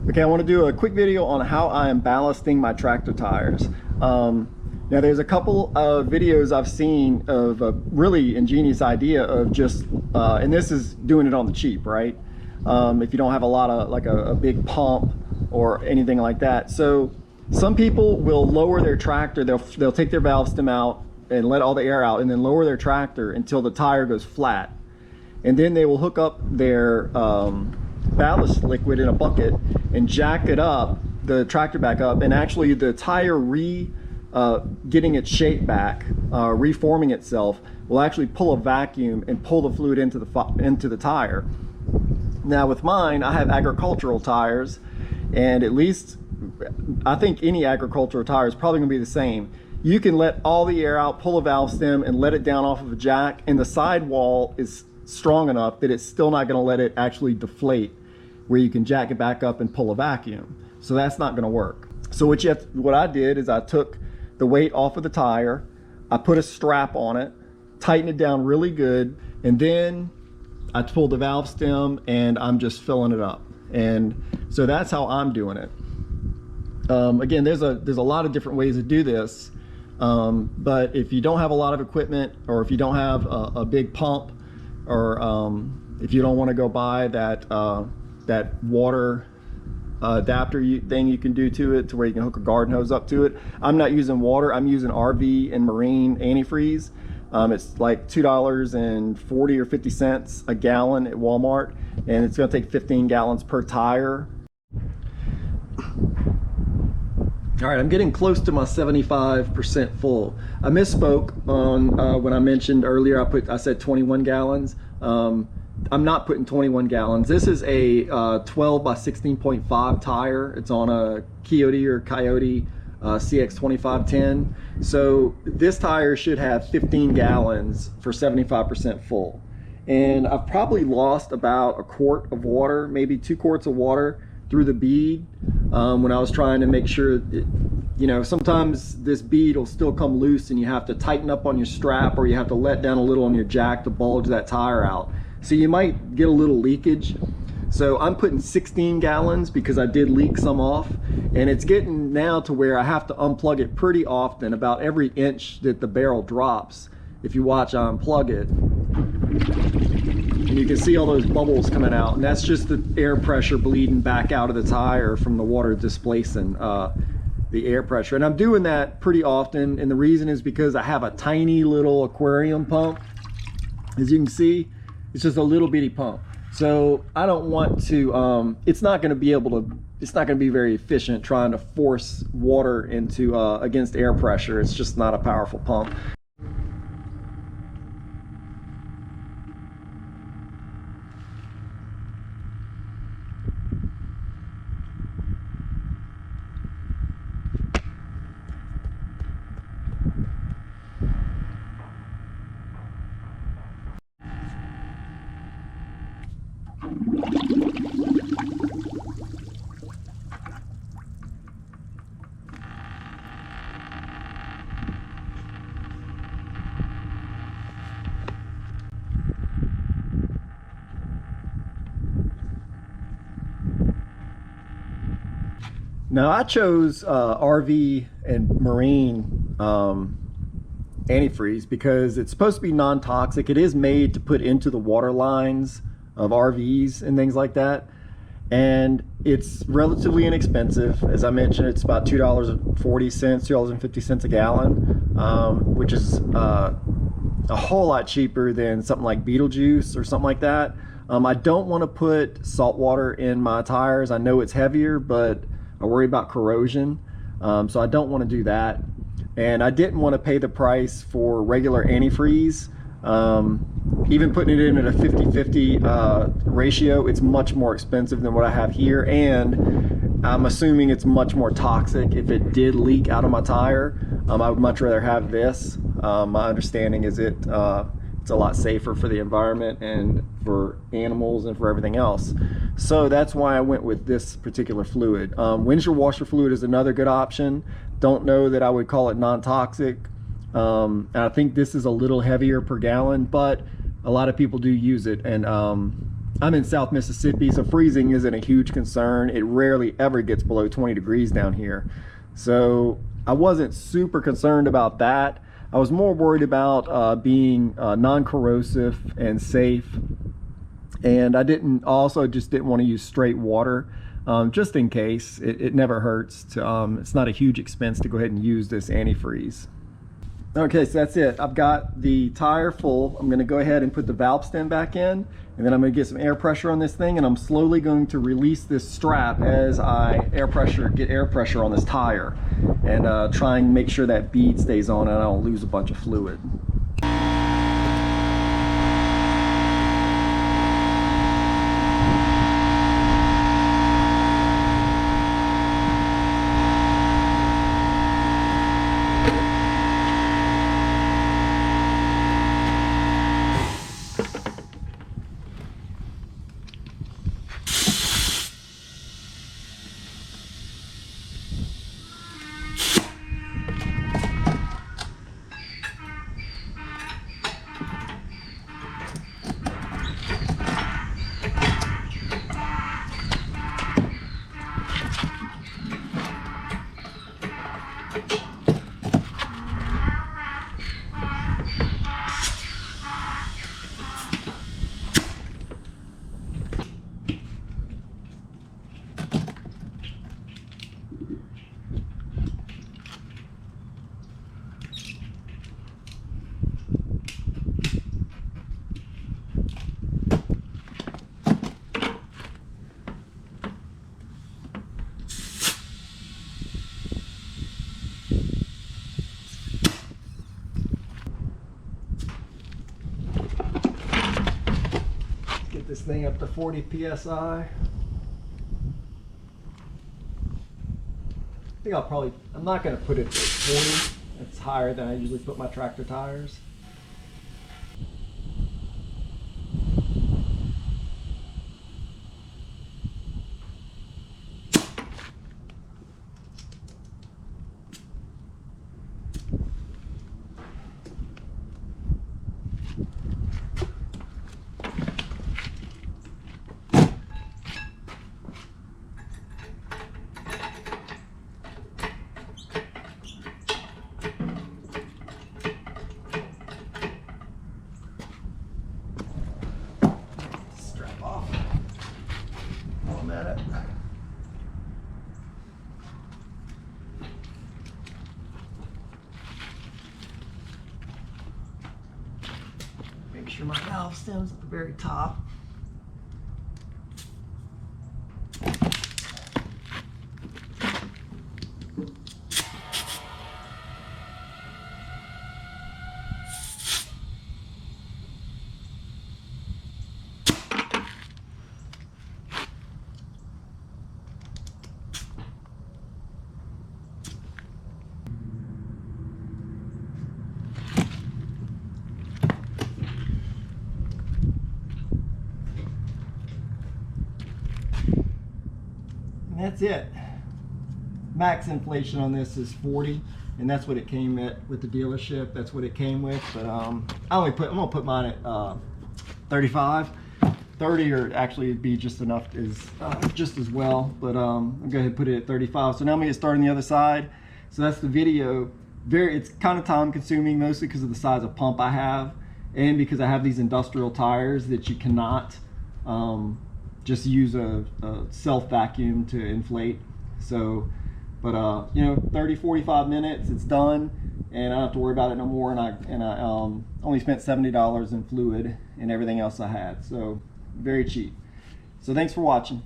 Okay, I want to do a quick video on how I am ballasting my tractor tires. Now there's a couple of videos I've seen of a really ingenious idea of just, and this is doing it on the cheap, right? If you don't have a lot of, like a big pump or anything like that. So some people will lower their tractor, they'll take their valve stem out and let all the air out and then lower their tractor until the tire goes flat. And then they will hook up their ballast liquid in a bucket and jack it up, the tractor back up, and actually the tire getting its shape back, reforming itself, will actually pull a vacuum and pull the fluid into the tire. Now with mine, I have agricultural tires, and at least I think any agricultural tire is probably going to be the same. You can let all the air out, pull a valve stem, and let it down off of a jack, and the sidewall is strong enough that it's still not going to let it actually deflate, where you can jack it back up and pull a vacuum. So that's not going to work. So what I did is I took the weight off of the tire, I put a strap on it, tightened it down really good, and then I pulled the valve stem and I'm just filling it up. And so that's how I'm doing it. Again, there's a lot of different ways to do this, but if you don't have a lot of equipment, or if you don't have a big pump, or if you don't want to go buy that water adapter thing you can do to it, to where you can hook a garden hose up to it. I'm not using water, I'm using RV and marine antifreeze. It's like $2.40 or 50 cents a gallon at Walmart, and it's going to take 15 gallons per tire. All right, I'm getting close to my 75% full. I misspoke on when I mentioned earlier, I said 21 gallons. I'm not putting 21 gallons. This is a 12 by 16.5 tire. It's on a Kioti CX2510. So this tire should have 15 gallons for 75% full. And I've probably lost about a quart of water, maybe 2 quarts of water through the bead when I was trying to make sure that, you know, sometimes this bead will still come loose and you have to tighten up on your strap, or you have to let down a little on your jack to bulge that tire out. So you might get a little leakage. So I'm putting 16 gallons because I did leak some off, and it's getting now to where I have to unplug it pretty often, about every inch that the barrel drops. If you watch, I unplug it, and you can see all those bubbles coming out, and that's just the air pressure bleeding back out of the tire from the water displacing the air pressure. And I'm doing that pretty often, and the reason is because I have a tiny little aquarium pump. As you can see, it's just a little bitty pump. So I don't want to, it's not going to be very efficient trying to force water into against air pressure. It's just not a powerful pump. Now I chose RV and marine antifreeze because it's supposed to be non-toxic. It is made to put into the water lines of RVs and things like that, and it's relatively inexpensive. As I mentioned, it's about $2.40, $2.50 a gallon, which is a whole lot cheaper than something like Beetlejuice or something like that. I don't want to put salt water in my tires. I know it's heavier, but I worry about corrosion, so I don't want to do that. And I didn't want to pay the price for regular antifreeze. Even putting it in at a 50-50 ratio, it's much more expensive than what I have here, and I'm assuming it's much more toxic. If it did leak out of my tire, I would much rather have this. My understanding is it's a lot safer for the environment and for animals and for everything else. So that's why I went with this particular fluid. Windshield washer fluid is another good option. Don't know that I would call it non-toxic. And I think this is a little heavier per gallon, but a lot of people do use it, and I'm in South Mississippi, so freezing isn't a huge concern. It rarely ever gets below 20 degrees down here. So I wasn't super concerned about that. I was more worried about being non-corrosive and safe. And I just didn't want to use straight water, just in case. It never hurts to, it's not a huge expense to go ahead and use this antifreeze. Okay, so that's it. I've got the tire full. I'm gonna go ahead and put the valve stem back in, and then I'm gonna get some air pressure on this thing, and I'm slowly going to release this strap as I get air pressure on this tire, and try and make sure that bead stays on and I don't lose a bunch of fluid. This thing up to 40 psi. I think I'm not going to put it at 40. It's higher than I usually put my tractor tires. At it. Make sure my valve stem's at the very top. And that's it. Max inflation on this is 40, and that's what it came at with the dealership. That's what it came with. But I'm gonna put mine at 35. 30 or actually it'd be just enough just as well. But I'll go ahead and put it at 35. So now I'm gonna get started on the other side. So that's the video. It's kind of time consuming, mostly because of the size of pump I have, and because I have these industrial tires that you cannot just use a self vacuum to inflate. So, but you know, 30-45 minutes, it's done, and I don't have to worry about it no more. And I only spent $70 in fluid and everything else I had, so very cheap. So thanks for watching.